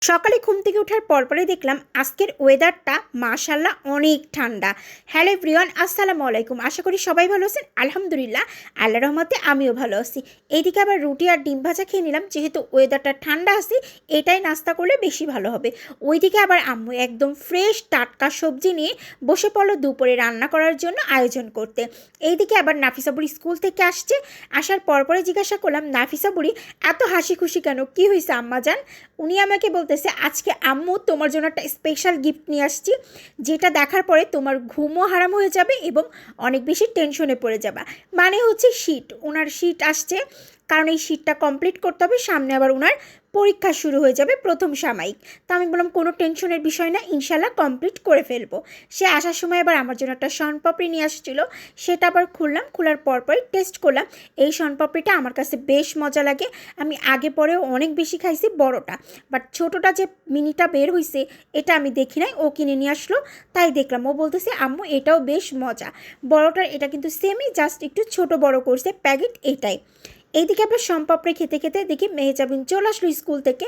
সকালে ঘুম থেকে ওঠার পরপরই দেখলাম আজকের ওয়েদারটা মাশাআল্লাহ অনেক ঠান্ডা। হ্যালো এভরিওয়ান, আসসালামু আলাইকুম। আশা করি সবাই ভালো আছেন। আলহামদুলিল্লাহ, আল্লাহর রহমতে আমিও ভালো আছি। এইদিকে আবার রুটি আর ডিম ভাজা খেয়ে নিলাম, যেহেতু ওয়েদারটা ঠান্ডা আছে এটাই নাস্তা করলে বেশি ভালো হবে। ওইদিকে আবার আম্মু একদম ফ্রেশ টাটকা সবজি নিয়ে বসে পড়লো দুপুরে রান্না করার জন্য আয়োজন করতে। এইদিকে আবার নাফিসা বুড়ি স্কুল থেকে আসছে, আসার পরপরে জিজ্ঞাসা করলাম, নাফিসা বুড়ি এত হাসি খুশি কেন, কী হয়েছে আম্মা জান? উনি আমাকে বলতেছে, আজকে আম্মু তোমার জন্য একটা স্পেশাল গিফট নিয়ে আসছি, যেটা দেখার পরে তোমার ঘুমও হারাম হয়ে যাবে এবং অনেক বেশি টেনশনে পড়ে যাবা। মানে হচ্ছে শীট, ওনার শীট আসছে, কারণ এই শীটটা কমপ্লিট করতে হবে, সামনে আবার ওনার পরীক্ষা শুরু হয়ে যাবে, প্রথম সাময়িক। তো আমি বললাম কোনো টেনশনের বিষয় না, ইনশাল্লাহ কমপ্লিট করে ফেলবো। সে আসার সময় আবার আমার জন্য একটা শনপাপড়ি নিয়ে আসছিলো, সেটা আবার খুললাম, খোলার পরপরই টেস্ট করলাম। এই শনপাপড়িটা আমার কাছে বেশ মজা লাগে, আমি আগে পরেও অনেক বেশি খাইছি বড়টা, বাট ছোটোটা যে মিনিটা বের হয়েছে এটা আমি দেখি নাই, ও কিনে নিয়ে আসলো তাই দেখলাম। ও বলতেছে, আম্মু এটাও বেশ মজা। বড়টার এটা কিন্তু সেমই, জাস্ট একটু ছোট বড় করছে প্যাকেট, এইটাই। এইদিকে আবার শনপাপড়ি খেতে খেতে দেখি মেহজাবিন চলে আসলো স্কুল থেকে।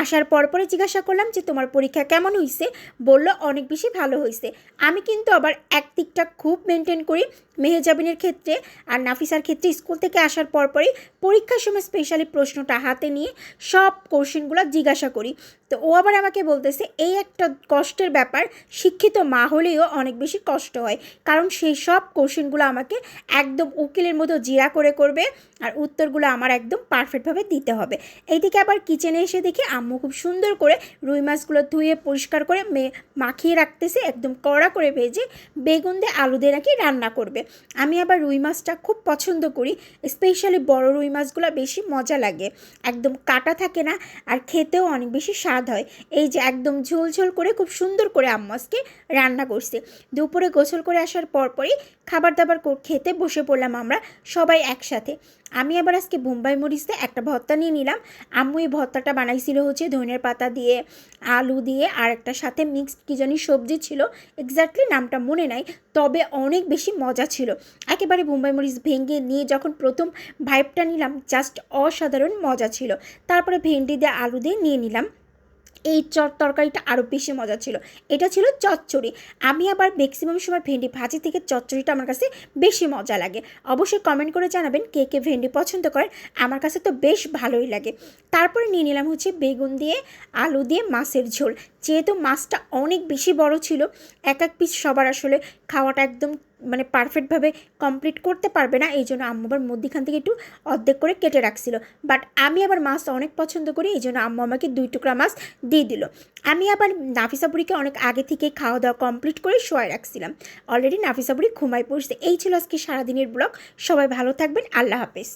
আসার পরে জিজ্ঞাসা করলাম যে তোমার পরীক্ষা কেমন হয়েছে? বলল অনেক বেশি ভালো হয়েছে। আমি কিন্তু আবার একদিকটা খুব মেনটেন করি মেহজাবিনের ক্ষেত্রে আর নাফিসার ক্ষেত্রে। স্কুল থেকে আসার পরপরই পরীক্ষার সময় স্পেশালি প্রশ্নটা হাতে নিয়ে সব কোশ্চেনগুলো জিজ্ঞাসা করি। তো ও আবার আমাকে বলতেছে, এই একটা কষ্টের ব্যাপার, শিক্ষিত মা হলেও অনেক বেশি কষ্ট হয়, কারণ সেই সব কোশ্চেনগুলো আমাকে একদম উকিলের মতো জিরা করে করবে আর উত্তরগুলো আমার একদম পারফেক্টভাবে দিতে হবে। এইদিকে আবার কিচেনে এসে দেখি আম্মু খুব সুন্দর করে রুই মাছগুলো ধুয়ে পরিষ্কার করে মাখিয়ে রাখতেছে, একদম কড়া করে ভেজে বেগুন দিয়ে আলু দিয়ে নাকি রান্না করবে। আমি আবার রুই মাছটা খুব পছন্দ করি, স্পেশালি বড় রুই মাছগুলো বেশি মজা লাগে, একদম কাটা থাকে না আর খেতেও অনেক বেশি স্বাদ হয়। এই যে একদম ঝোল ঝোল করে খুব সুন্দর করে আম্মু আজকে রান্না করছে। দুপুরে গোসল করে আসার পরপরই খাবার দাবার খেতে বসে পড়লাম আমরা সবাই একসাথে। আমি আবার আজকে বোম্বাই মরিচ দিয়ে একটা ভর্তা নিয়ে নিলাম। আম্মু এই ভর্তাটা বানাইছিল হচ্ছে ধনের পাতা দিয়ে, আলু দিয়ে, আর একটা সাথে মিক্সড কী জানি সবজি ছিল, এক্স্যাক্টলি নামটা মনে নাই, তবে অনেক বেশি মজা ছিল। একেবারে বোম্বাই মরিচ ভেঙে নিয়ে যখন প্রথম ভাইবটা নিলাম, জাস্ট অসাধারণ মজা ছিল। তারপরে ভেন্ডি দিয়ে আলু দিয়ে নিয়ে নিলাম। এই তরকারিটা আরও বেশি মজা ছিল। এটা ছিল চচ্চড়ি। আমি আবার ম্যাক্সিমাম সময় ভেন্ডি ভাজি থেকে চচ্চড়িটা আমার কাছে বেশি মজা লাগে। অবশ্যই কমেন্ট করে জানাবেন কে কে ভেন্ডি পছন্দ করেন, আমার কাছে তো বেশ ভালোই লাগে। তারপরে নিয়ে নিলাম হচ্ছে বেগুন দিয়ে আলু দিয়ে মাছের ঝোল। যেহেতু মাছটা অনেক বেশি বড় ছিল, এক এক পিস সবার আসলে খাওয়াটা একদম মানে পারফেক্টভাবে কমপ্লিট করতে পারবে না, এই জন্য আম্মু আবার মধ্যখান থেকে একটু অর্ধেক করে কেটে রাখছিল। বাট আমি আবার মাছ অনেক পছন্দ করি, এই জন্য আম্মু আমাকে 2 টুকরা মাছ দিয়ে দিল। আমি আবার নাফিসা বুড়িকে অনেক আগে থেকে খাওয়া দাওয়া কমপ্লিট করে শোয়াই রাখছিলাম। অলরেডি নাফিসা বুড়ি ঘুমাই পড়ছে। এই ছিল আজকে সারাদিনের ব্লগ। সবাই ভালো থাকবেন, আল্লাহ হাফেজ।